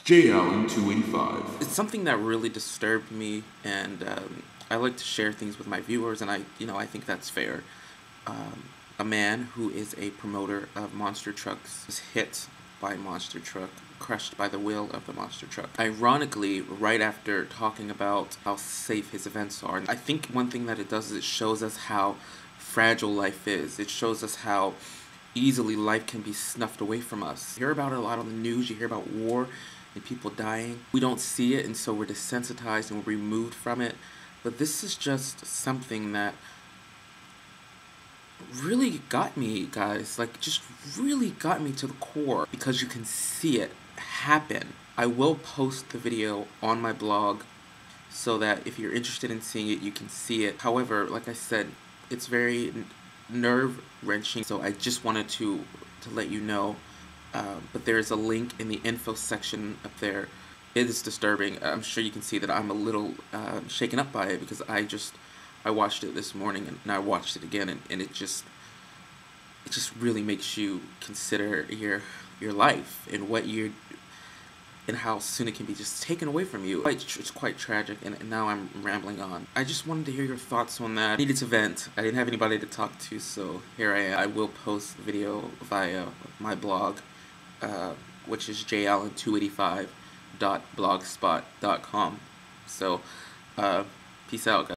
J Allen 285. It's something that really disturbed me, and I like to share things with my viewers, and I think that's fair. A man who is a promoter of monster trucks was hit by a monster truck, crushed by the wheel of the monster truck. Ironically, right after talking about how safe his events are, I think one thing that it does is it shows us how fragile life is. It shows us how easily life can be snuffed away from us. You hear about it a lot on the news, you hear about war and people dying. We don't see it, and so we're desensitized and we're removed from it. But this is just something that really got me, guys. Like, just really got me to the core because you can see it happen. I will post the video on my blog so that if you're interested in seeing it, you can see it. However, like I said, it's very nerve-wrenching, so I just wanted to let you know. But there's a link in the info section up there. It is disturbing. I'm sure you can see that I'm a little shaken up by it because I watched it this morning and I watched it again, and it just really makes you consider your life and what you're and how soon it can be just taken away from you. It's quite tragic, and now I'm rambling on. I just wanted to hear your thoughts on that. I needed to vent. I didn't have anybody to talk to, so here I am. I will post the video via my blog, which isjallen285.blogspot.com. So, peace out, guys.